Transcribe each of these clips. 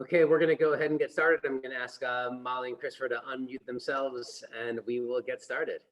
Okay, we're going to go ahead and get started. I'm going to ask Molly and Christopher to unmute themselves, and we will get started.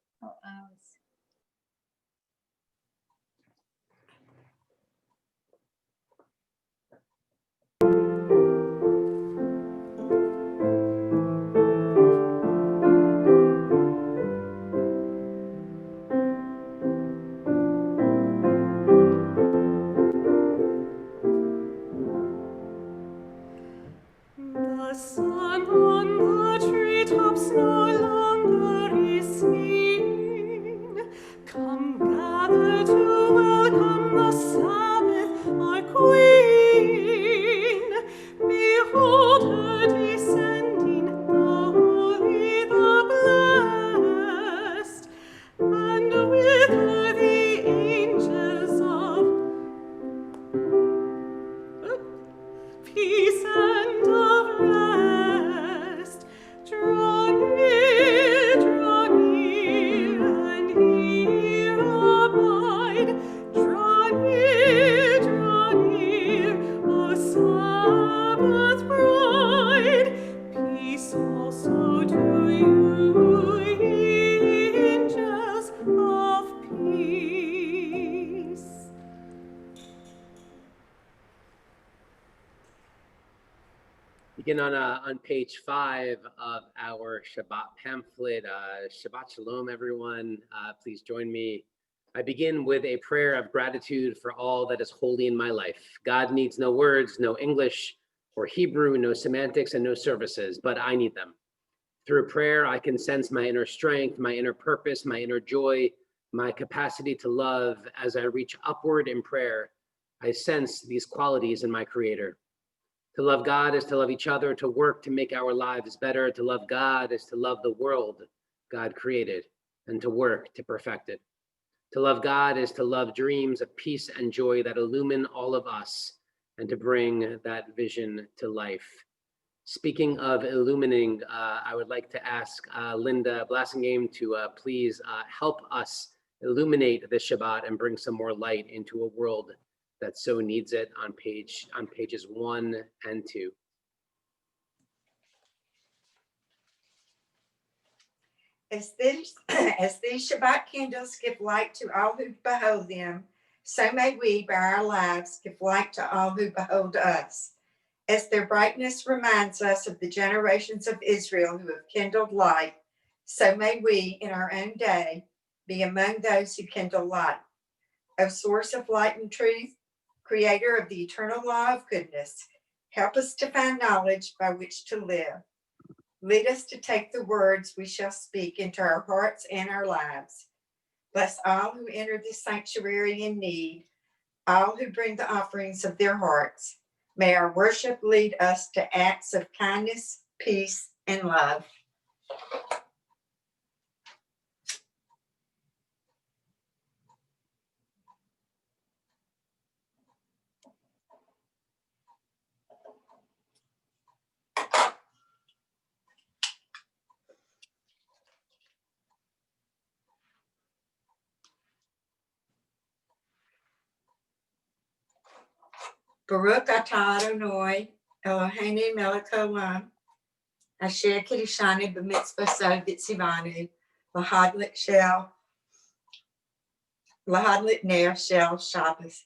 The sun on the treetops no longer is seen. Come gather to welcome the Sabbath, our Queen. Behold her descending, the holy, the blessed, and with her the angels of peace and of rest. Draw near, and here abide. Draw near, O Sabbath bride. Peace also to you, angels of peace. Begin on page 5 of our Shabbat pamphlet. Shabbat Shalom, everyone. Please join me. I begin with a prayer of gratitude for all that is holy in my life. God needs no words, no English or Hebrew, no semantics, and no services, but I need them. Through prayer, I can sense my inner strength, my inner purpose, my inner joy, my capacity to love. As I reach upward in prayer, I sense these qualities in my Creator. To love God is to love each other, to work to make our lives better. To love God is to love the world God created and to work to perfect it. To love God is to love dreams of peace and joy that illumine all of us and to bring that vision to life. Speaking of illumining, I would like to ask Linda Blassingame to please help us illuminate this Shabbat and bring some more light into a world that so needs it on pages 1 and 2. As these Shabbat candles give light to all who behold them, so may we, by our lives, give light to all who behold us. As their brightness reminds us of the generations of Israel who have kindled light, so may we, in our own day, be among those who kindle light. O source of light and truth, Creator of the eternal law of goodness, help us to find knowledge by which to live. Lead us to take the words we shall speak into our hearts and our lives. Bless all who enter this sanctuary in need, all who bring the offerings of their hearts. May our worship lead us to acts of kindness, peace, and love. Baruch atah Adonai, Eloheinu melech haolam, asher kiddushanu b'mitzvosav v'tzivanu, lahadlit ner shel Shabbos.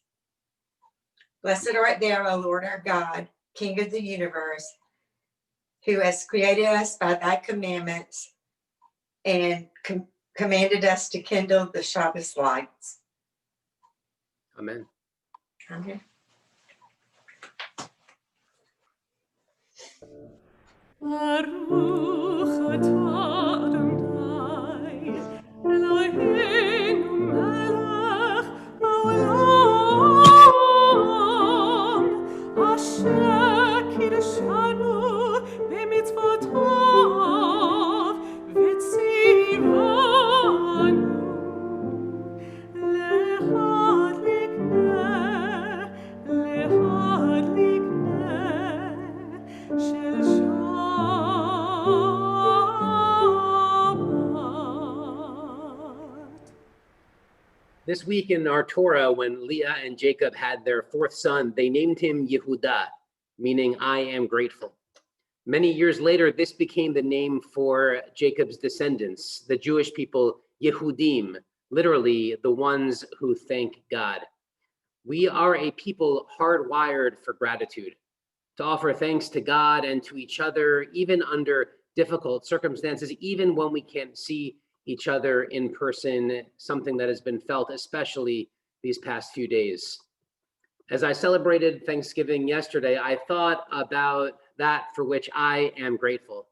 Blessed art thou, O Lord our God, King of the universe, who has created us by thy commandments and commanded us to kindle the Shabbos lights. Amen. Amen. Baruch atah Adonai, Eloheinu melech haolam, asher kiddushanu b'mitzvotav v'tzivanu lehadlik ner shel This week in our Torah, when Leah and Jacob had their fourth son, they named him Yehudah, meaning I am grateful. Many years later, this became the name for Jacob's descendants, the Jewish people, Yehudim, literally the ones who thank God. We are a people hardwired for gratitude, to offer thanks to God and to each other, even under difficult circumstances, even when we can't see each other in person, something that has been felt especially these past few days. As I celebrated Thanksgiving yesterday, I thought about that for which I am grateful.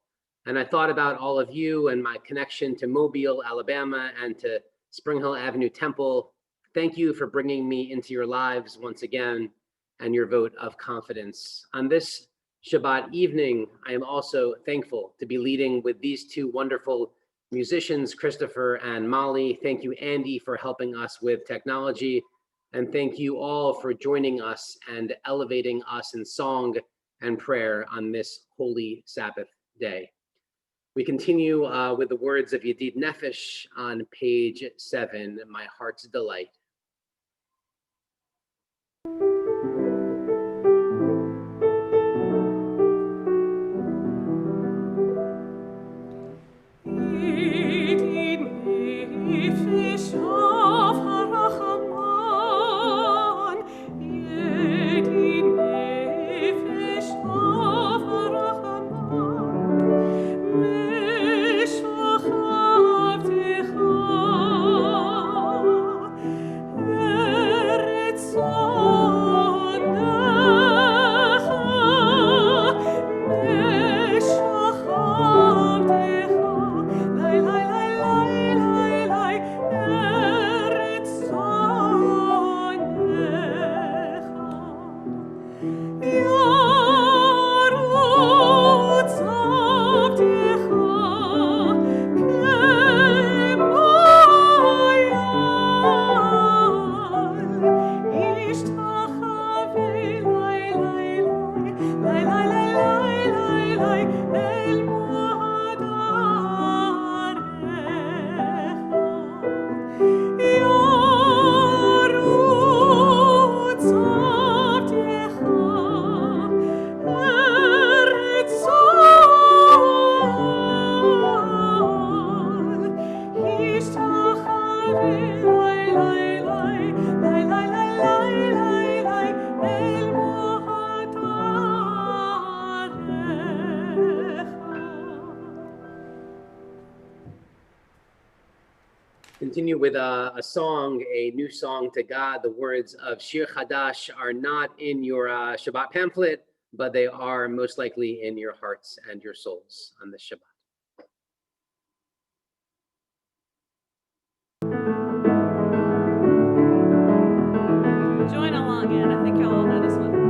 And I thought about all of you and my connection to Mobile, Alabama, and to Spring Hill Avenue Temple. Thank you for bringing me into your lives once again and your vote of confidence. On this Shabbat evening, I am also thankful to be leading with these two wonderful musicians, Christopher and Molly. Thank you, Andy, for helping us with technology. And thank you all for joining us and elevating us in song and prayer on this holy Sabbath day. We continue with the words of Yedid Nefesh on page 7, My Heart's Delight. Continue with a song, a new song to God. The words of Shir Chadash are not in your Shabbat pamphlet, but they are most likely in your hearts and your souls on this Shabbat. Join along in. I think y'all all know this one.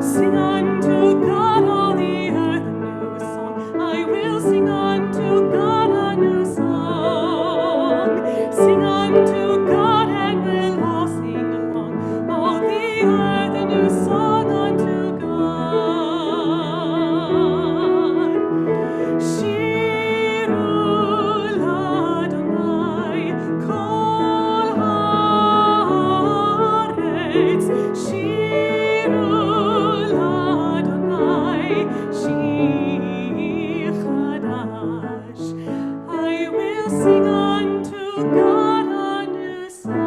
Sing unto God all the earth a new song. I will sing unto God a new song. Sing unto God and we'll all sing along. All the earth a new song unto God. Shiru l'Adonai kol haaretz. Shiru l'Adonai shir chadash. I will sing unto God a new song.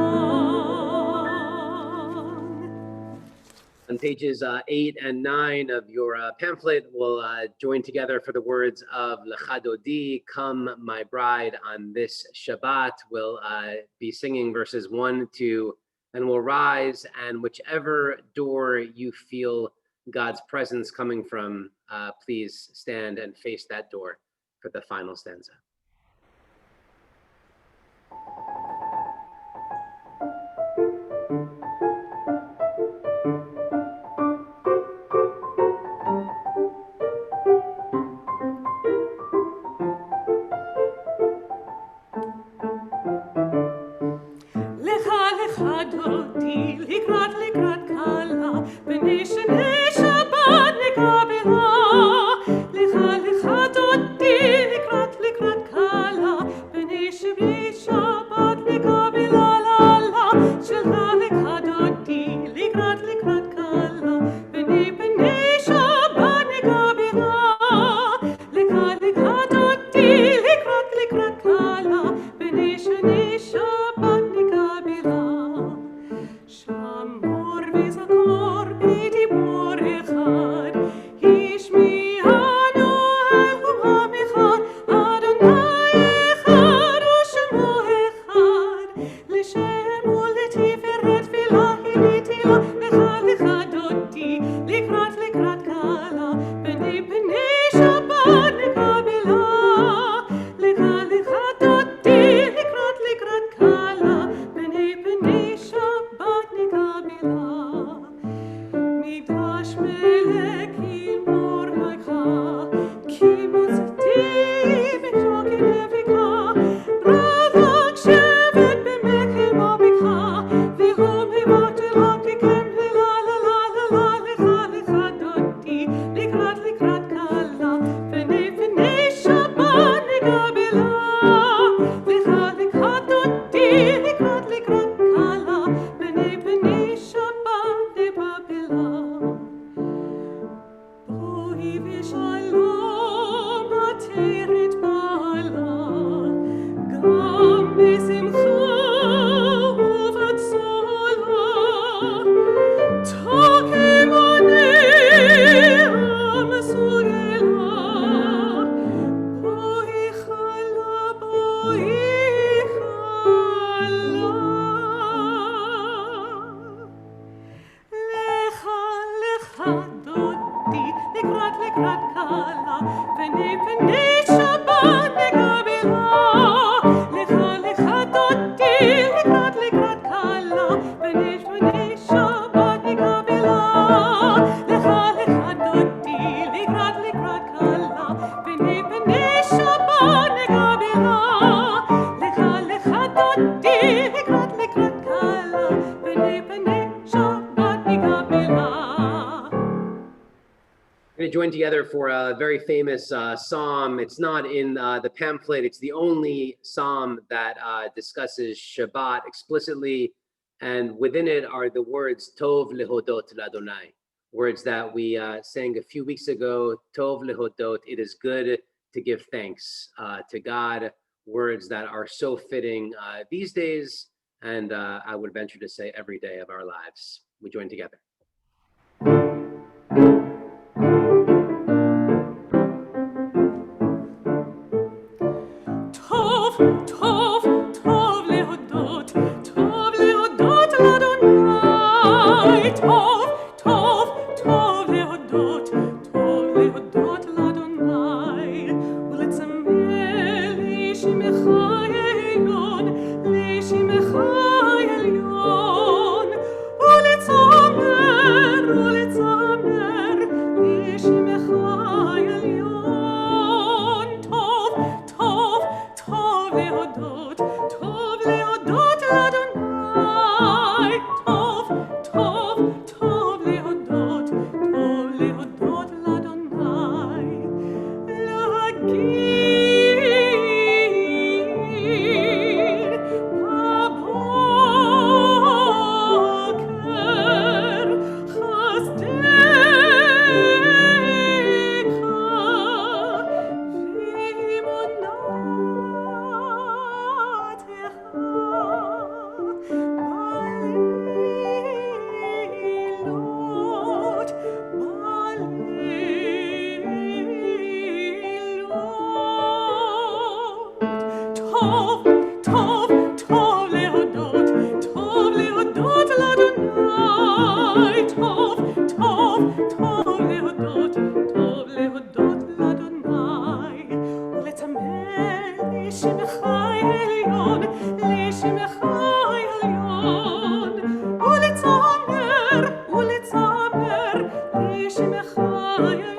On pages 8 and 9 of your pamphlet, we'll join together for the words of Lecha Dodi, Come My Bride. On this Shabbat, we'll be singing verses 1, 2, and we'll rise, and whichever door you feel God's presence coming from, please stand and face that door for the final stanza. join together for a very famous psalm. It's not in the pamphlet. It's the only psalm that discusses Shabbat explicitly. And within it are the words Tov lehodot l'Adonai, words that we sang a few weeks ago. Tov lehodot, it is good to give thanks to God, words that are so fitting these days, and I would venture to say every day of our lives. We join together. Tov, tov, tov lehodot l'Adonai. Tov, tov, tov lehodot l'Adonai. ולצמא לשמך העליון, לשמך העליון. ולצמר לשמך העליון. טוב, טוב, טוב להודות לאדוני. טוב, טוב, טוב להודות לאדוני. להגיד בבוקר חסדך בלילות, טוב, טוב, טוב להודות לאדוני. טוב, טוב, טוב להודות לאדוני. ולצמא לשמך העליון, לשמך העליון. ולצמר לשמך העליון.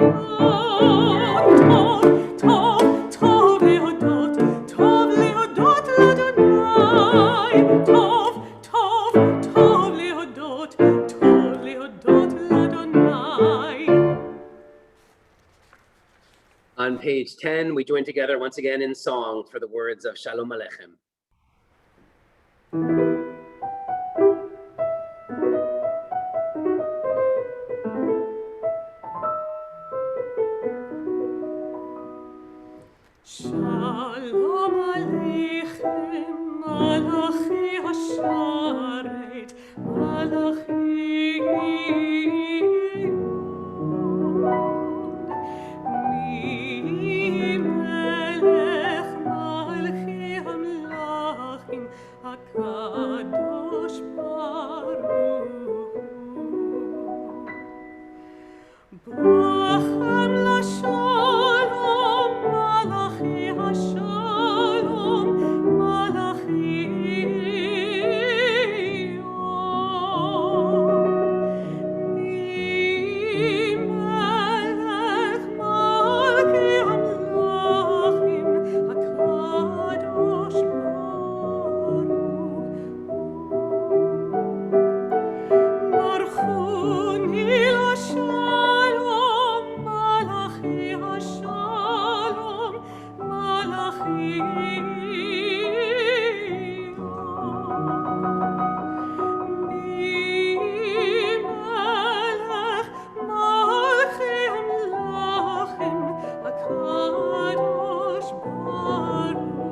טוב, טוב, טוב להודות לאדוני. טוב, טוב, טוב להודות לאדוני. On page 10, we join together once again in song for the words of Shalom Aleichem. Shalom Aleichem, Malachi Hasharet, Malachi Mi Melech Malchi Hamlachim, HaKadosh Baruch Hu. Brachem LaShalom, Malachi HaShalom, Malachi Yom. Mi Melech Malchi Hamlachim, HaKadosh Baruch Hu. Baruchuni LaShalom, Malachi HaShalom, Malachi Yom. Mi Melech Malchi Hamlachim, HaKadosh Baruch Hu.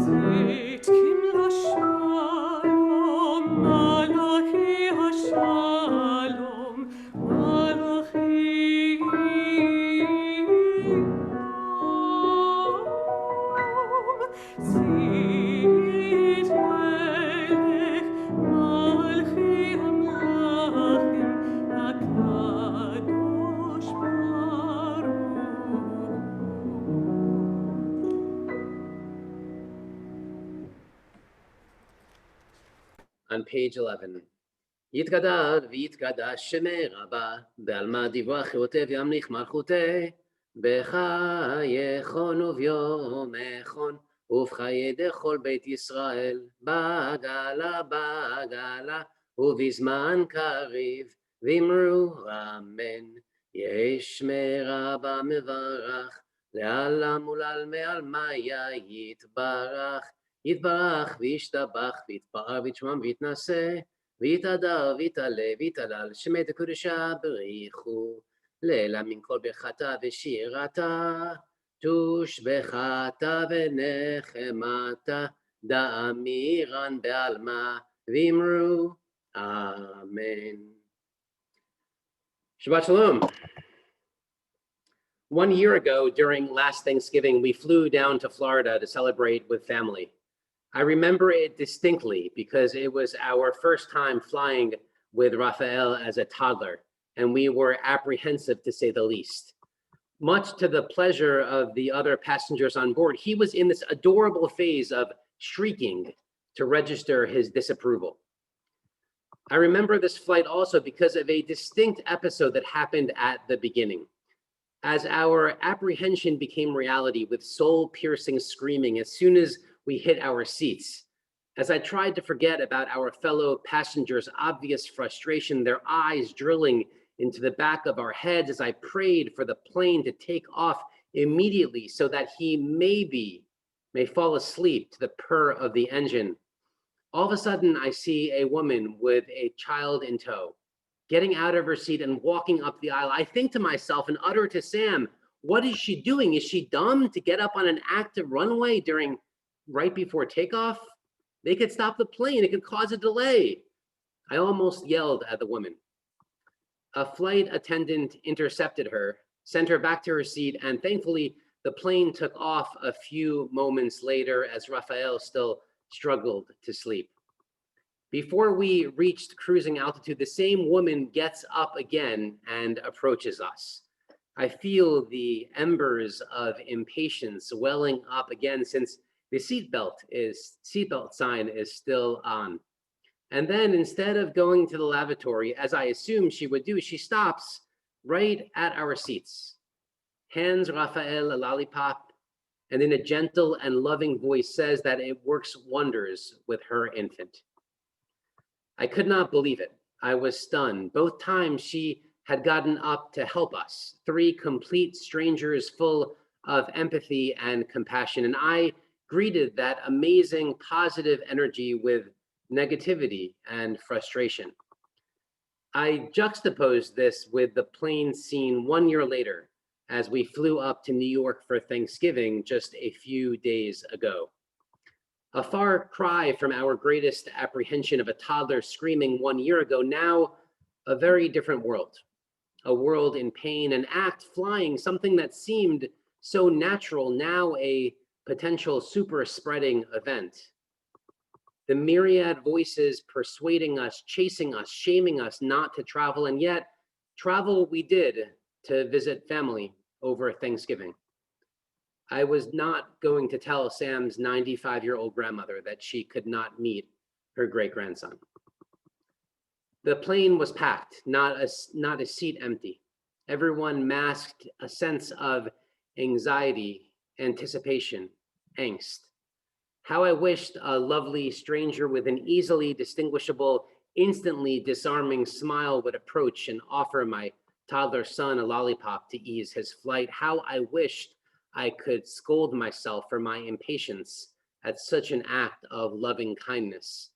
Zitkim LaShalom, Malachi HaShalom, Malachi Yom. Zit Melech Malchi Hamlachim, HaKadosh Baruch Hu. On page 11, יתגדל ויתקדש שמי רבה, בעלמא דיווח חירותי וימליך מלכותי, בחייכון וביומכון, ובחיי דכל בית ישראל, בגלה בגלה, ובזמן קריב, V'imru amen. Yesh meraba mevarach. Le'alam ulal me'almaya yitbarach. Yitbarach v'yishtabach v'yitpa'ar v'yitshmam v'yitnaseh. V'yitadar v'yitale v'yitalal. Shemet HaKudusha b'richu. Le'ela min kol bechata v'shirata. תושבחת ונחמת דאמירן בעלמא ואמרו amen. Shabbat Shalom. 1 year ago, during last Thanksgiving, we flew down to Florida to celebrate with family. I remember it distinctly because it was our first time flying with Raphael as a toddler, and we were apprehensive to say the least. Much to the pleasure of the other passengers on board, he was in this adorable phase of shrieking to register his disapproval. I remember this flight also because of a distinct episode that happened at the beginning. As our apprehension became reality with soul-piercing screaming as soon as we hit our seats, as I tried to forget about our fellow passengers' obvious frustration, their eyes drilling into the back of our heads as I prayed for the plane to take off immediately so that he may fall asleep to the purr of the engine. All of a sudden, I see a woman with a child in tow, getting out of her seat and walking up the aisle. I think to myself and utter to Sam, what is she doing? Is she dumb to get up on an active runway right before takeoff? They could stop the plane. It could cause a delay. I almost yelled at the woman. A flight attendant intercepted her, sent her back to her seat, and thankfully the plane took off a few moments later as Raphael still struggled to sleep. Before we reached cruising altitude, the same woman gets up again and approaches us. I feel the embers of impatience welling up again since the seatbelt sign is still on. And then instead of going to the lavatory, as I assumed she would do, she stops right at our seats, hands Raphael a lollipop, and in a gentle and loving voice says that it works wonders with her infant. I could not believe it. I was stunned. Both times she had gotten up to help us, 3 complete strangers full of empathy and compassion. And I greeted that amazing positive energy with negativity and frustration. I juxtaposed this with the plane scene 1 year later as we flew up to New York for Thanksgiving just a few days ago. A far cry from our greatest apprehension of a toddler screaming 1 year ago, now a very different world. A world in pain, an act flying, something that seemed so natural, now a potential super spreading event. The myriad voices persuading us, chasing us, shaming us not to travel, and yet travel we did to visit family over Thanksgiving. I was not going to tell Sam's 95-year-old grandmother that she could not meet her great-grandson. The plane was packed, not a seat empty. Everyone masked a sense of anxiety, anticipation, angst. How I wished a lovely stranger with an easily distinguishable, instantly disarming smile would approach and offer my toddler son a lollipop to ease his flight. How I wished I could scold myself for my impatience at such an act of loving kindness.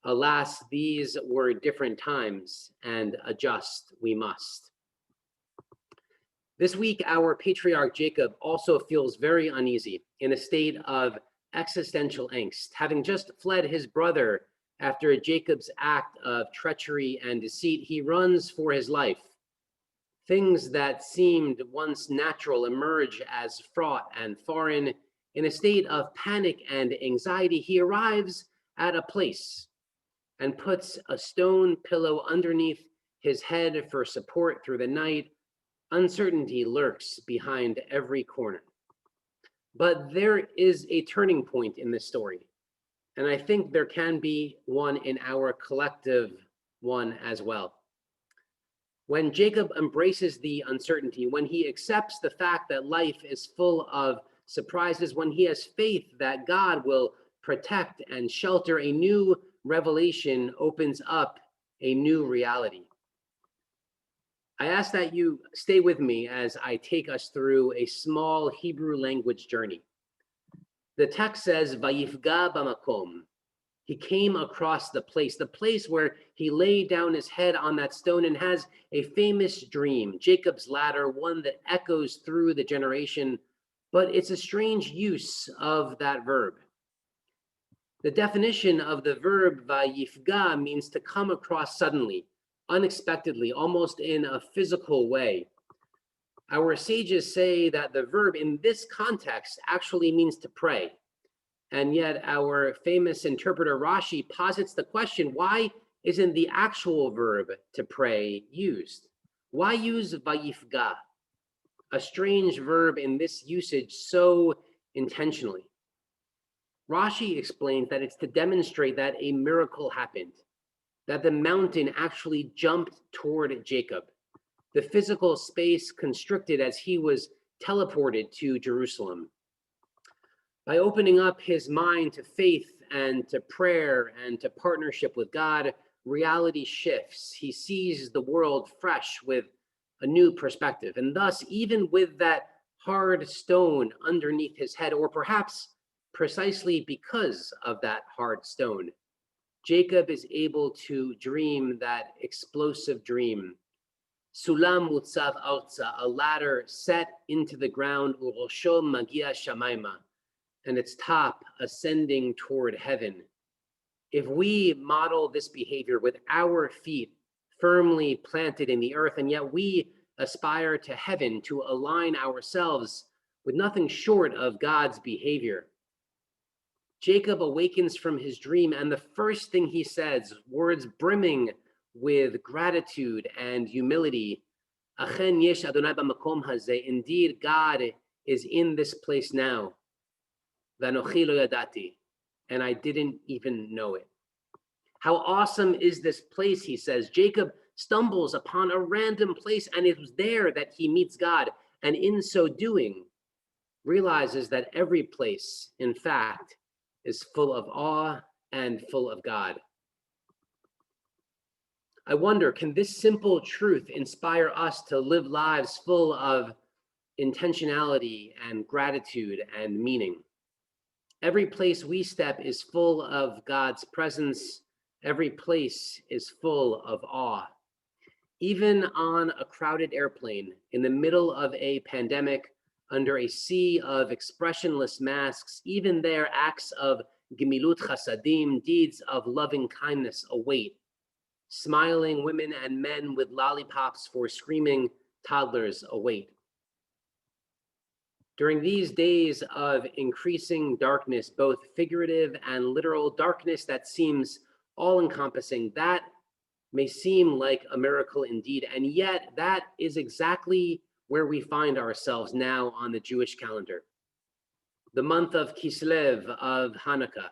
Alas, these were different times, and adjust we must. This week, our patriarch Jacob also feels very uneasy, in a state of existential angst, having just fled his brother after Jacob's act of treachery and deceit. He runs for his life. Things that seemed once natural emerge as fraught and foreign. In a state of panic and anxiety, he arrives at a place and puts a stone pillow underneath his head for support through the night. Uncertainty lurks behind every corner. But there is a turning point in this story, and I think there can be one in our collective one as well. When Jacob embraces the uncertainty, when he accepts the fact that life is full of surprises, when he has faith that God will protect and shelter, a new revelation opens up a new reality. I ask that you stay with me as I take us through a small Hebrew language journey. The text says, Vayifga bamakom. He came across the place where he laid down his head on that stone and has a famous dream, Jacob's ladder, one that echoes through the generation, but it's a strange use of that verb. The definition of the verb vayifga means to come across suddenly, unexpectedly, almost in a physical way. Our sages say that the verb in this context actually means to pray. And yet our famous interpreter Rashi posits the question, why isn't the actual verb to pray used? Why use vayifga, a strange verb in this usage so intentionally? Rashi explains that it's to demonstrate that a miracle happened, that the mountain actually jumped toward Jacob. The physical space constricted as he was teleported to Jerusalem. By opening up his mind to faith and to prayer and to partnership with God, reality shifts. He sees the world fresh with a new perspective. And thus, even with that hard stone underneath his head, or perhaps precisely because of that hard stone, Jacob is able to dream that explosive dream. Sulam mutzav arza, a ladder set into the ground, urosho magia shamaima, and its top ascending toward heaven. If we model this behavior with our feet firmly planted in the earth, and yet we aspire to heaven to align ourselves with nothing short of God's behavior, Jacob awakens from his dream, and the first thing he says, words brimming with gratitude and humility, Achen yesh Adonai b'makom hazeh, indeed God is in this place now. V'anochi lo yadati, and I didn't even know it. How awesome is this place, he says. Jacob stumbles upon a random place, and it was there that he meets God, and in so doing, realizes that every place, in fact, is full of awe and full of God. I wonder, can this simple truth inspire us to live lives full of intentionality and gratitude and meaning? Every place we step is full of God's presence. Every place is full of awe. Even on a crowded airplane, in the middle of a pandemic, under a sea of expressionless masks, even there acts of gemilut chasadim, deeds of loving kindness await. Smiling women and men with lollipops for screaming toddlers await. During these days of increasing darkness, both figurative and literal darkness that seems all-encompassing, that may seem like a miracle indeed, and yet that is exactly where we find ourselves now on the Jewish calendar. The month of Kislev, of Hanukkah,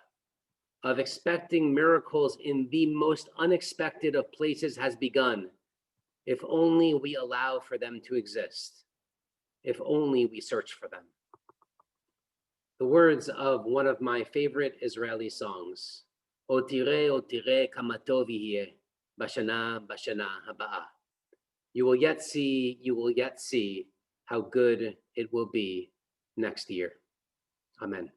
of expecting miracles in the most unexpected of places has begun, if only we allow for them to exist, if only we search for them. The words of one of my favorite Israeli songs, O tire kama tov yeh, bashana haba'a. You will yet see how good it will be next year. Amen.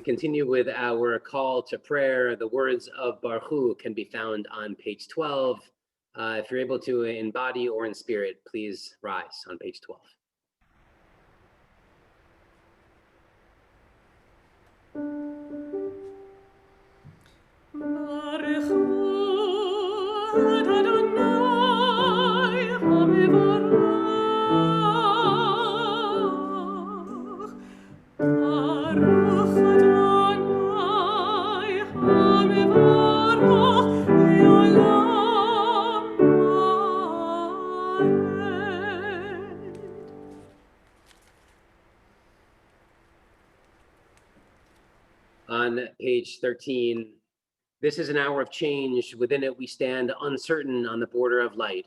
continue with our call to prayer. The words of Baruch Hu can be found on page 12. If you're able to in body or in spirit, please rise on page 12. Baruch Hu Adonai HaMevorach. Baruch Adonai HaMevorach Le'olam Amen. On page 13, this is an hour of change. Within it, we stand uncertain on the border of light.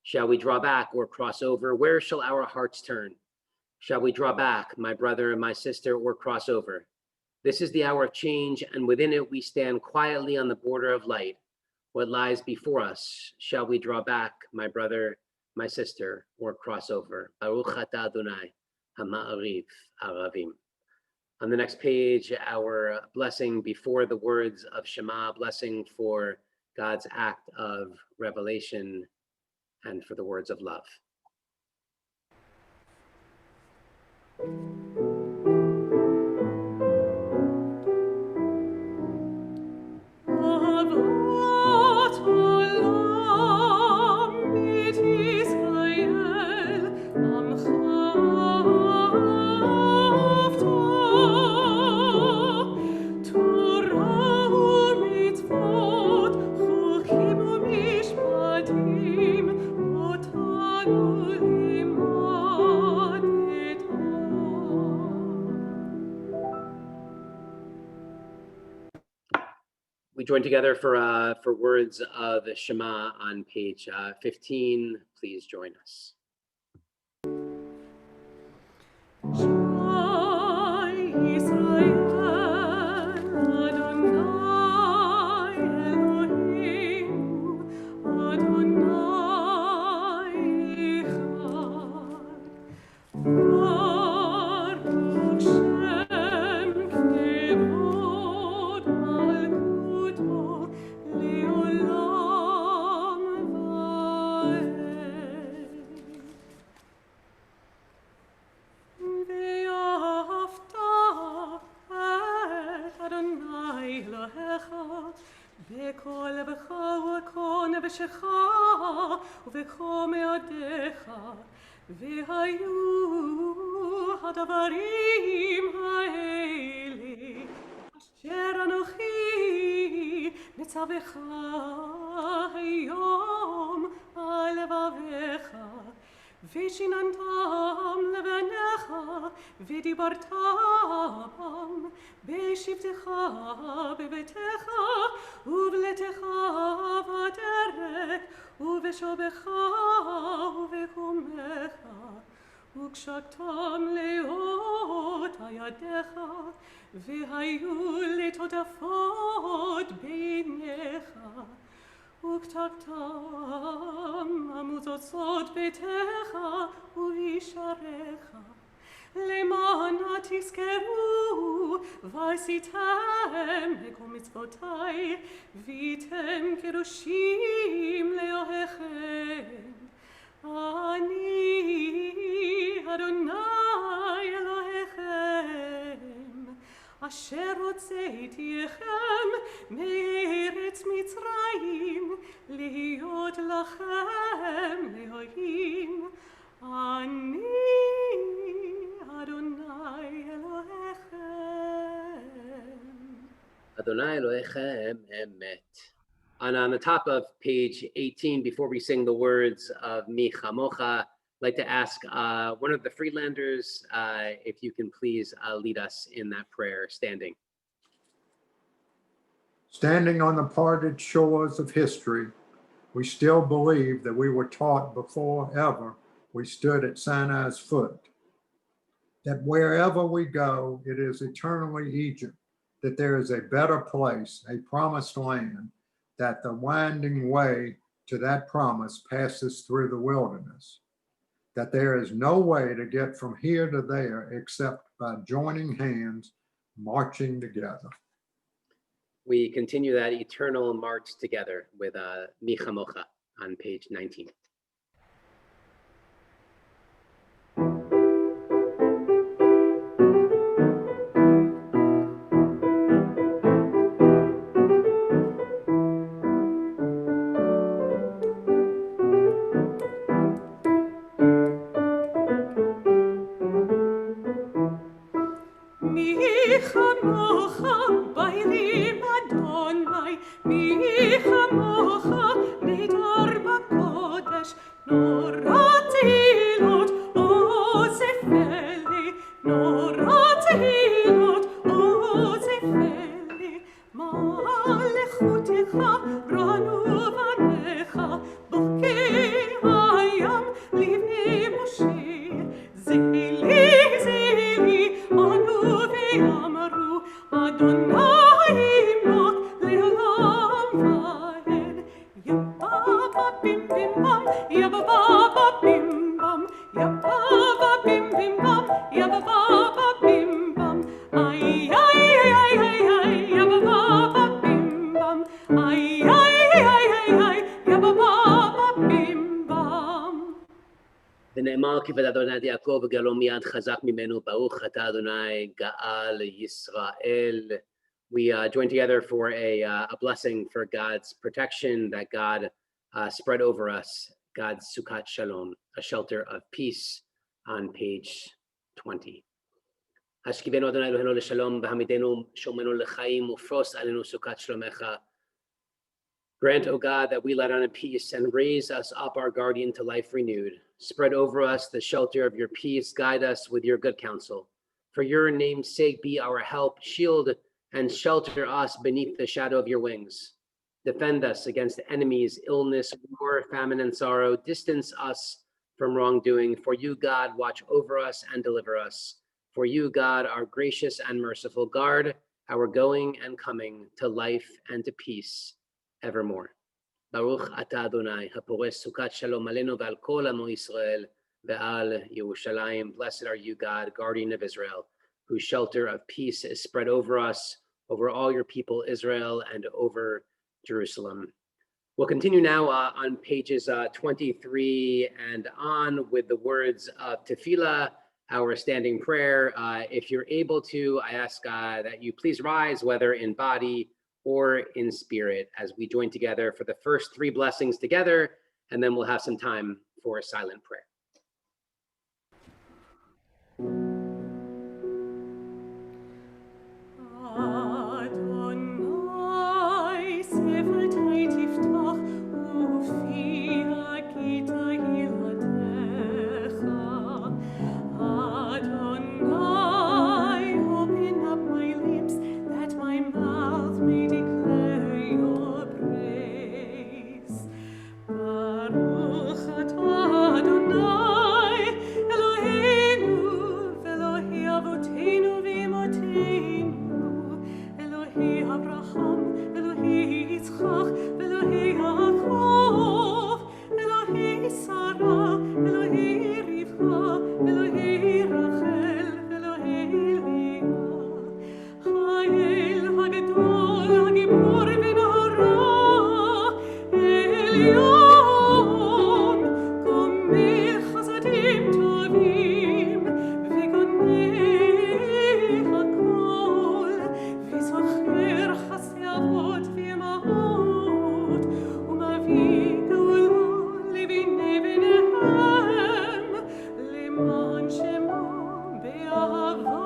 Shall we draw back or cross over? Where shall our hearts turn? Shall we draw back, my brother and my sister, or cross over? This is the hour of change, and within it, we stand quietly on the border of light. What lies before us? Shall we draw back, my brother, my sister, or cross over? Baruch atah Adonai, Hama'ariv Aravim. On the next page, our blessing before the words of Shema, blessing for God's act of revelation and for the words of love. Avat olam bit Yisrael amcha avta Torah u'mitzvot chukim u'mishpatim otanu limadeta. We join together for words of Shema on page 15. Please join us. Shema Yisrael Adonai Eloheinu Adonai Echad. Baruch Shem Kevod Malkuto Leolam Vaed. ואהבת את אדוני אלוהיך בכל לבך ובכל נפשך ובכל מאודיך, והיו הדברים האלה אשר אנוכי מצווך היום על לבביך, ושיננתם לבניך ודיברת בם בשבתך בביתך ובלתך בדרך ובשובך ובקומך, וקשרתם לאות ידיך והיו לטוטפות בעיניך, וכתבתם המוזות ביתך ובישעריך, למען תזכרו ועשיתם בכל מצוותיי והייתם קדושים לאלוהיכם. אני אדוני אלוהיכם אשר הוצאתיכם מארץ מצרים להיות לכם לאלוהים. אני אדוני אלוהיכם. Adonai Elohechem Emet. And on the top of page 18, before we sing the words of Mi Chamocha, I'd like to ask one of the Friedlanders if you can please lead us in that prayer standing. Standing on the parted shores of history, we still believe that we were taught before ever we stood at Sinai's foot, that wherever we go, it is eternally Egypt, that there is a better place, a promised land, that the winding way to that promise passes through the wilderness, that there is no way to get from here to there except by joining hands marching together. We continue that eternal march together with Mi Chamocha on page 19. Mi chamocha bailim Adonai, mi chamocha nidar b'kodesh, nora tehilot o zefeli, nora tehilot o zefeli, ma'alechutecha ranu vanecha, bokei hayam livnei Moshe, zeli zeli anu ve'amru Adonai imlok le'olam va'ed. Ya ba bim bim bam, ya ba bim bam, ya ba bim bim bam, ya ba bim bam. Ay ay ay ay ay, ya ba bim bam. Ay ay ay ay ay, ya ba bim bam. ונאמר כבד אדוני עד יעקב וגאלו מיד חזק ממנו, ברוך אתה אדוני גאל Yisrael. We join together for a blessing for God's protection, that God spread over us, God's Sukkot Shalom, a shelter of peace, on page 20. השכיבנו אדוני אלוהינו לשלום, והעמידנו שומרנו לחיים, ופרוס עלינו סוכת שלומך. Grant, O God, that we let on in peace and raise us up our guardian to life renewed. Spread over us the shelter of your peace. Guide us with your good counsel. For your name's sake, be our help. Shield and shelter us beneath the shadow of your wings. Defend us against enemies, illness, war, famine, and sorrow. Distance us from wrongdoing. For you, God, watch over us and deliver us. For you, God, are gracious and merciful. Guard our going and coming to life and to peace evermore. Baruch ata Adonai, hapores sukat shalom aleinu ve'al kol amo Yisrael ve'al Yerushalayim. Blessed are you, God, guardian of Israel, whose shelter of peace is spread over us, over all your people, Israel, and over Jerusalem. We'll continue now on pages 23 and on with the words of Tefillah, our standing prayer. If you're able to, I ask that you please rise, whether in body or in spirit, as we join together for the first three blessings together, and then we'll have some time for a silent prayer. Adonai, sefertai tiftach, ufi hagita hilatecha. Adonai, open up my lips, that my mouth may declare your praise. Baruch atah Adonai, Eloheinu, Elohei avoteinu v'imoteinu, Elohei Abraham, Elohei Yitzchak, Elohei Yaakov, Elohei Sarah, Elohei Rivka, Elohei Rachel, Elohei Leah. Ha'el hagdol hagibor v'nahara, Elyon, gomel chasadim tovim, v'gonei hakol, v'zocher chasdei avot v'emahot, u'mavii geula לבני בניהם, למען שמו באהבה.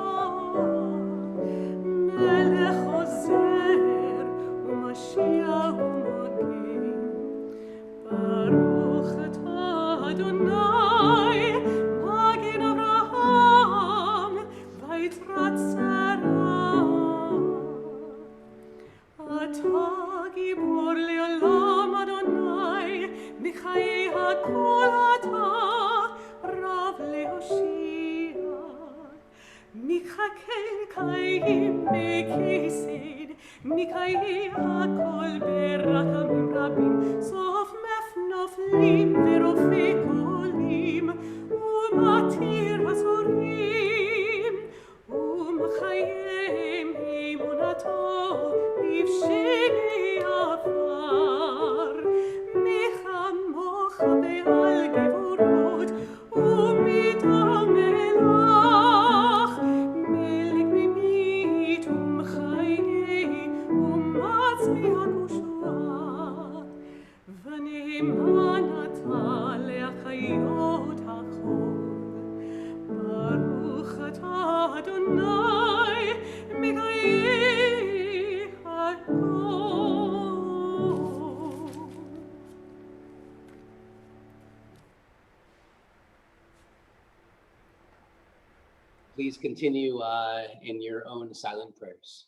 מלך עוזר ומשיח ומגן. ברוך אתה אדוני, מגן אברהם, ויתרת שרה. אתה גיבור לעולם אדוני, מחיי הכל אתה רב להושיע. מחכה קיים בכסד, מחיי הכל ברחמים רבים, סוף נופלים ורופא קולים, ומתיר אסורים, ומחייהם Please continue in your own silent prayers.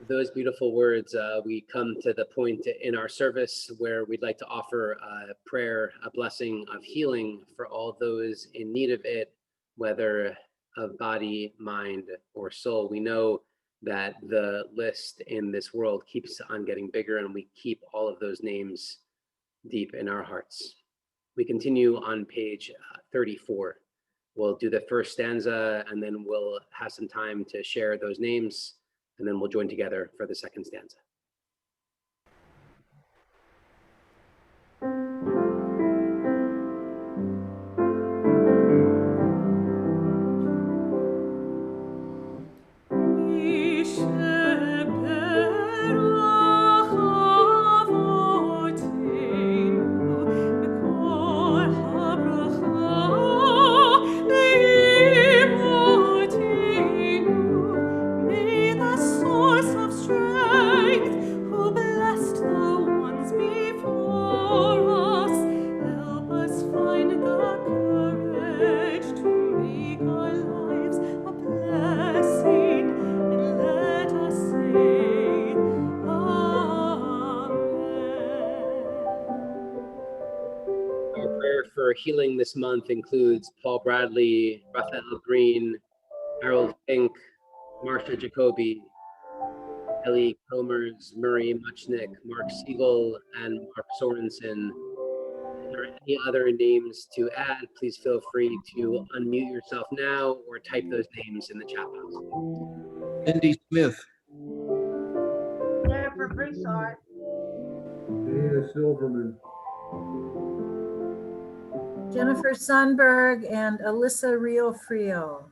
Those beautiful words, we come to the point in our service where we'd like to offer a prayer, a blessing of healing for all those in need of it, whether of body, mind, or soul. We know that the list in this world keeps on getting bigger, and we keep all of those names deep in our hearts. We continue on page 34. We'll do the first stanza, and then we'll have some time to share those names, and then we'll join together for the second stanza. For healing this month includes Paul Bradley, Raphael Green, Harold Fink, Marsha Jacoby, Ellie Comers, Murray Muchnick, Mark Siegel, and Mark Sorensen. If there are any other names to add, please feel free to unmute yourself now or type those names in the chat box. Cindy Smith. Jennifer Broussard. Dana Silverman. Jennifer Sundberg and Alyssa Rio Frio.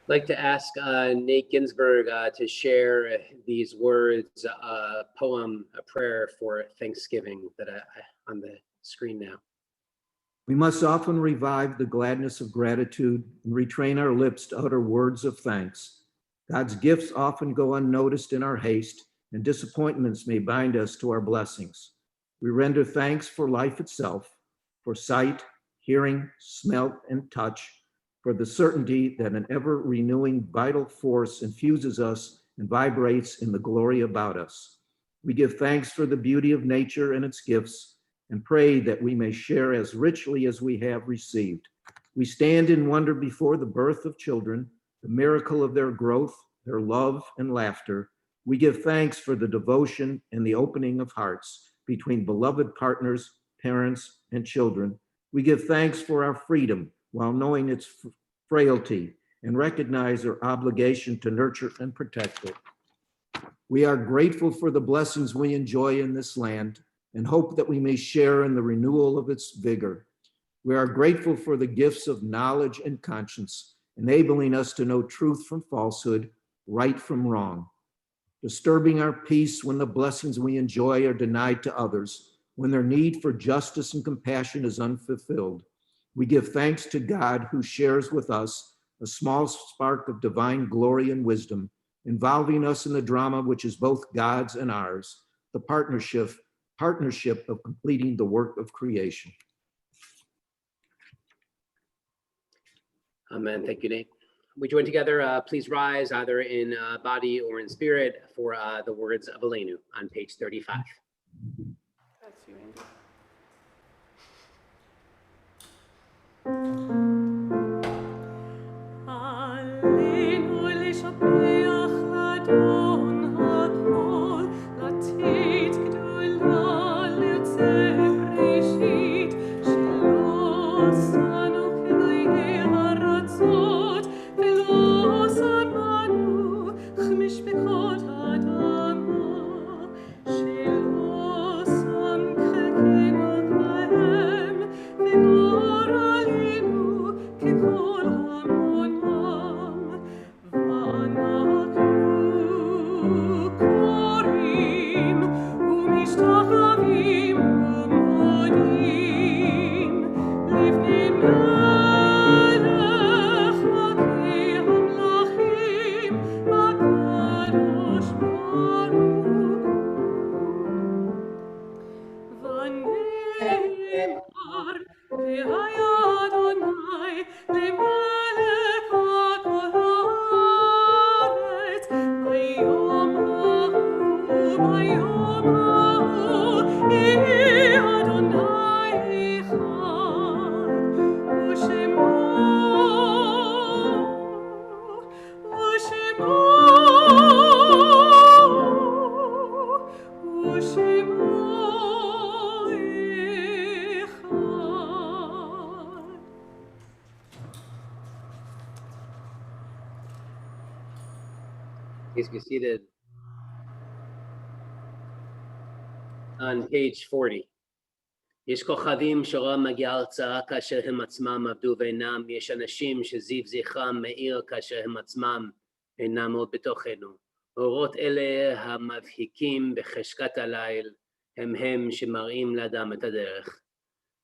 I'd like to ask Nate Ginsburg to share these words, a poem, a prayer for Thanksgiving that on the screen now. We must often revive the gladness of gratitude and retrain our lips to utter words of thanks. God's gifts often go unnoticed in our haste, and disappointments may bind us to our blessings. We render thanks for life itself, for sight, hearing, smell, and touch, for the certainty that an ever-renewing vital force infuses us and vibrates in the glory about us. We give thanks for the beauty of nature and its gifts, and pray that we may share as richly as we have received. We stand in wonder before the birth of children, the miracle of their growth, their love and laughter. We give thanks for the devotion and the opening of hearts between beloved partners, parents, and children. We give thanks for our freedom while knowing its frailty and recognize our obligation to nurture and protect it. We are grateful for the blessings we enjoy in this land and hope that we may share in the renewal of its vigor. We are grateful for the gifts of knowledge and conscience, enabling us to know truth from falsehood, right from wrong, disturbing our peace when the blessings we enjoy are denied to others, when their need for justice and compassion is unfulfilled. We give thanks to God who shares with us a small spark of divine glory and wisdom, involving us in the drama which is both God's and ours, the partnership of completing the work of creation. Amen. Thank you, Nate. We join together. Please rise either in body or in spirit for the words of Elenu on page 35. That's you, Andy. Please be seated. On page 40, יש כוכבים שאורם מגיע ארצה כאשר הם עצמם עבדו ואינם, יש אנשים שזיו זכרם מאיר כאשר הם עצמם אינם עוד בתוכנו. אורות אלה המבהיקים בחשכת הליל, הם שמראים לאדם את הדרך.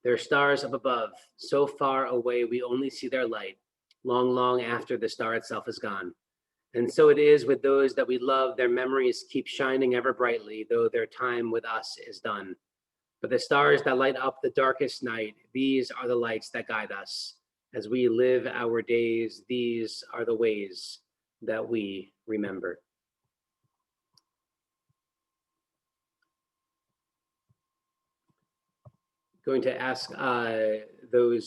There are stars up above, so far away we only see their light, long after the star itself is gone. And so it is with those that we love, their memories keep shining ever brightly, though their time with us is done. But the stars that light up the darkest night, these are the lights that guide us. As we live our days, these are the ways that we remember. Going to ask those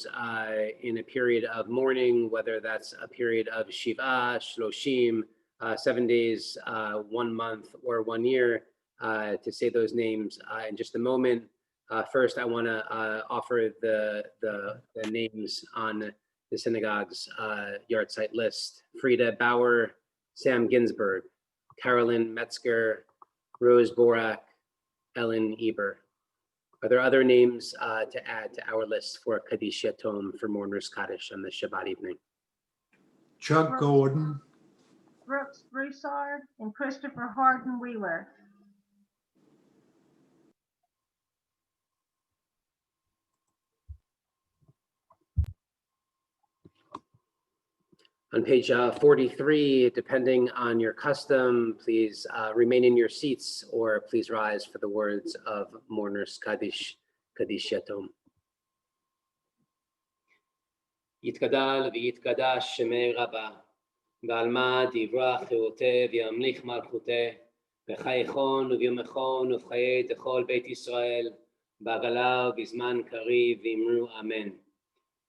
in a period of mourning, whether that's a period of Shiva, Shloshim, 7 days, 1 month, or 1 year, to say those names in just a moment. First, I want to offer the names on the synagogue's yard site list. Frida Bauer, Sam Ginsberg, Carolyn Metzger, Rose Borak, Ellen Eber. Are there other names to add to our list for Kaddish Yatom for Mourners Kaddish on the Shabbat evening? Chuck Gordon, Brooks Broussard, and Christopher Harden Wheeler. On page 43, depending on your custom, please remain in your seats or please rise for the words of Mourners Kaddish, Kaddish Yatom. יתגדל ויתקדש שמי רבה, בעלמא דברה חירותה וימליך מלכותה, בחייכון וביומכון ובחיי תכל בית ישראל, בעגלה ובזמן קריב ואמרו אמן.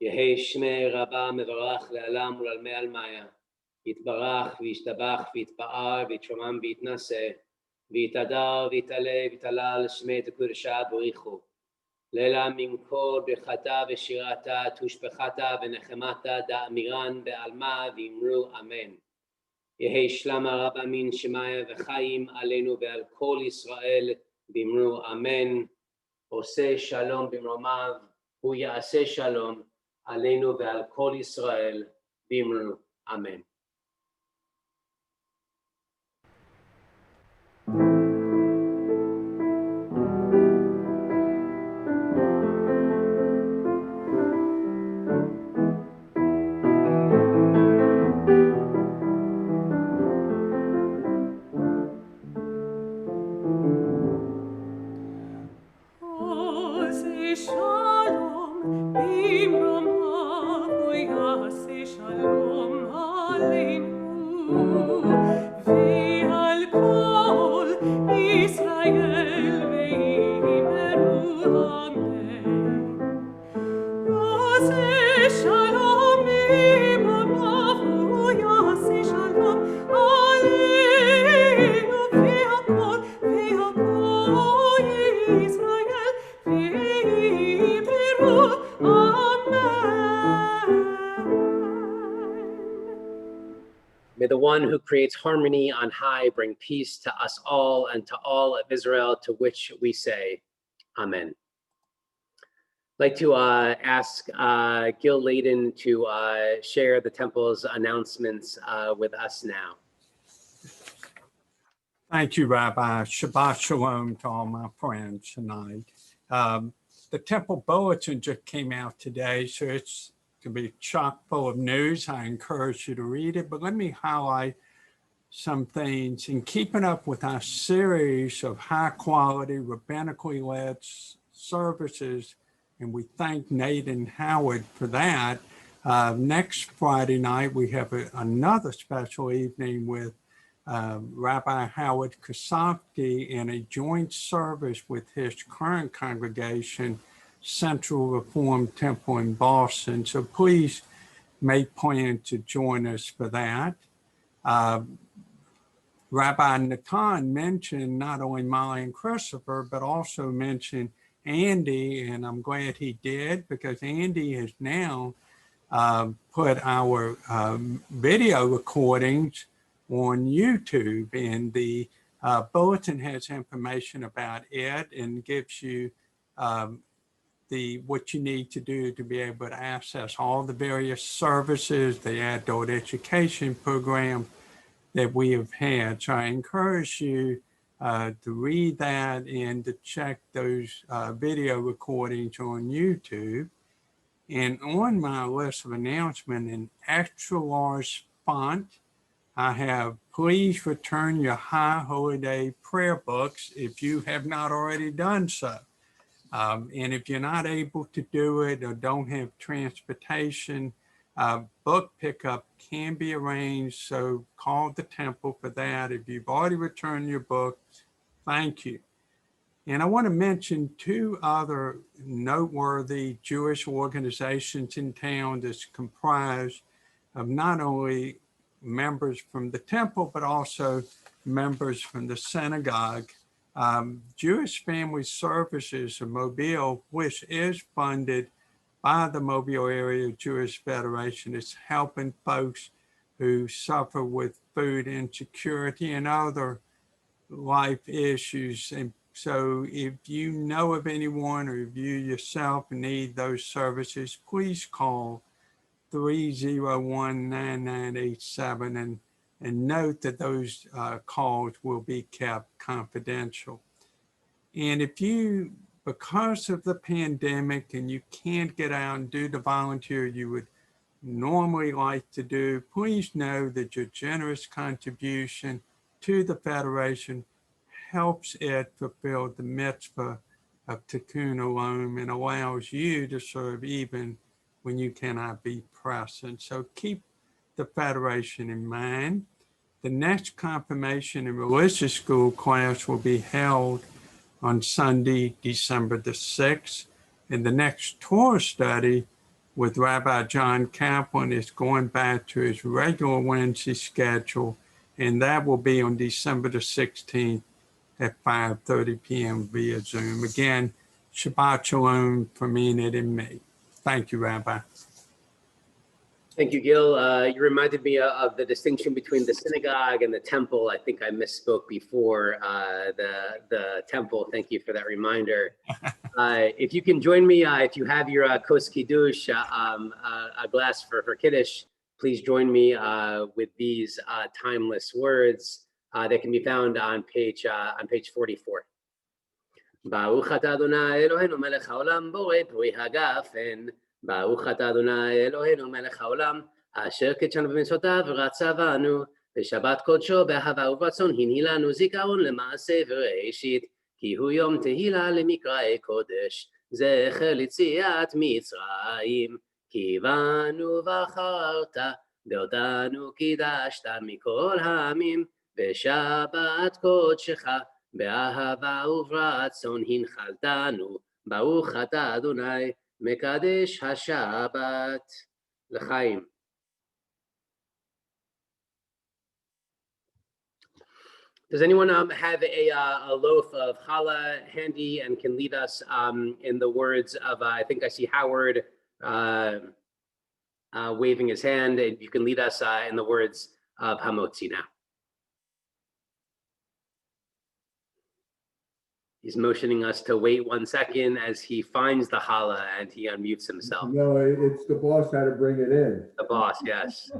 יהי שמי רבה מברך לעלם ולעלמי עלמיה, יתברך וישתבח ויתפאר ויתרומם ויתנשא, ויתהדר ויתעלה ויתהלל שמי תקודשה בריחו. לילה ממקור ברכתה ושירתה, תושבחתה ונחמתה דאמירן בעלמה ואמרו אמן. יהי שלמה רבה מן שמיה וחיים עלינו ועל כל ישראל ואמרו אמן. עושה שלום במרומיו, הוא יעשה שלום עלינו ועל כל ישראל ואמרו אמן. May the one who creates harmony on high bring peace to us all and to all of Israel, to which we say, Amen. I'd like to ask Gil Layden to share the temple's announcements with us now. Thank you, Rabbi. Shabbat Shalom to all my friends tonight. The temple bulletin just came out today, so it's can be chock full of news. I encourage you to read it, but let me highlight some things. In keeping up with our series of high quality rabbinically led services, and we thank Nate and Howard for that. Next Friday night, we have another special evening with Rabbi Howard Kosofsky in a joint service with his current congregation, Central Reformed Temple in Boston. So please make plan to join us for that. Rabbi Natan mentioned not only Molly and Christopher, but also mentioned Andy, and I'm glad he did, because Andy has now put our video recordings on YouTube, and the bulletin has information about it and gives you what you need to do to be able to access all the various services, the adult education program that we have had. So I encourage you to read that and to check those video recordings on YouTube. And on my list of announcement in extra large font, I have please return your high holiday prayer books if you have not already done so. And if you're not able to do it or don't have transportation, book pickup can be arranged. So call the temple for that. If you've already returned your book, thank you. And I want to mention two other noteworthy Jewish organizations in town that's comprised of not only members from the temple, but also members from the synagogue. Jewish Family Services of Mobile, which is funded by the Mobile Area Jewish Federation, is helping folks who suffer with food insecurity and other life issues. And so if you know of anyone or if you yourself need those services, please call 301-9987 and note that those calls will be kept confidential. And if you, because of the pandemic and you can't get out and do the volunteer you would normally like to do, please know that your generous contribution to the Federation helps it fulfill the mitzvah of Tikkun Olam and allows you to serve even when you cannot be present. So keep the Federation in mind. The next confirmation and religious school class will be held on Sunday, December the 6th. And the next Torah study with Rabbi John Kaplan is going back to his regular Wednesday schedule, and that will be on December the 16th at 5:30 p.m. via Zoom. Again, Shabbat Shalom from Enid and me. Thank you, Rabbi. Thank you, Gil. You reminded me of the distinction between the synagogue and the temple. I think I misspoke before. The temple, thank you for that reminder. If you can join me, if you have your Kos Kiddush, a glass for Kiddush, please join me with these timeless words that can be found on page 44. Baruch atah Adonai Eloheinu melech haolam borei peri hagafen. Baruch atah Adonai Eloheinu melech haolam asher kitshanu b'mitzvotav v'ratzavanu b'shabbat kodsho b'ahava u'b'ratzon hinhilanu zikaron lema'aseh v'reishit ki hu yom tehila lemikraei kodesh zecher litziat mitzrayim ki banu v'charta ואותנו קידשת מכל העמים בשבת קודשך באהבה וברצון הנחלתנו ברוך אתה אדוני מקדש השבת לחיים. Does anyone have a loaf of challah handy and can lead us in the words of, I think I see Howard waving his hand, and you can lead us in the words of Hamotzi now. He's motioning us to wait 1 second as he finds the challah and he unmutes himself. No, it's the boss had to bring it in. The boss, yes.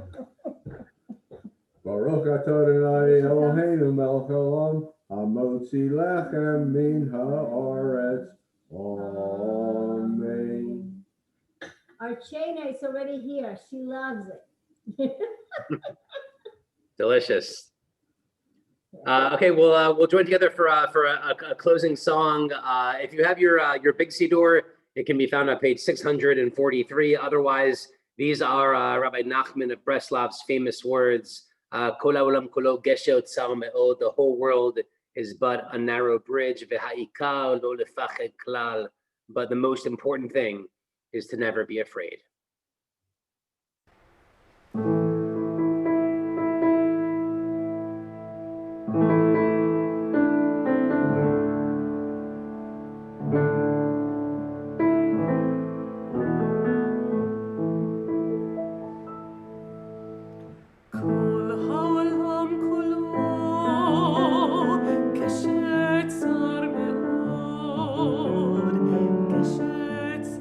Baruch atah Adonai Eloheinu melech haolam hamotzi lechem min haaretz. Amen. Our Shayna is already here. She loves it. Delicious. Okay, we'll join together for a closing song. If you have your Big Siddur, it can be found on page 643. Otherwise, these are Rabbi Nachman of Breslav's famous words. Kol haolam kulo gesher tzar me'od. The whole world is but a narrow bridge. V'ha'ikar lo lefached klal. But the most important thing is to never be afraid. כשצר מאוד, כשצר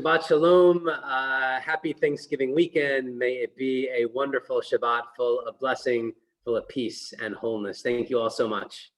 Shabbat Shalom. Happy Thanksgiving weekend. May it be a wonderful Shabbat full of blessing, full of peace and wholeness. Thank you all so much.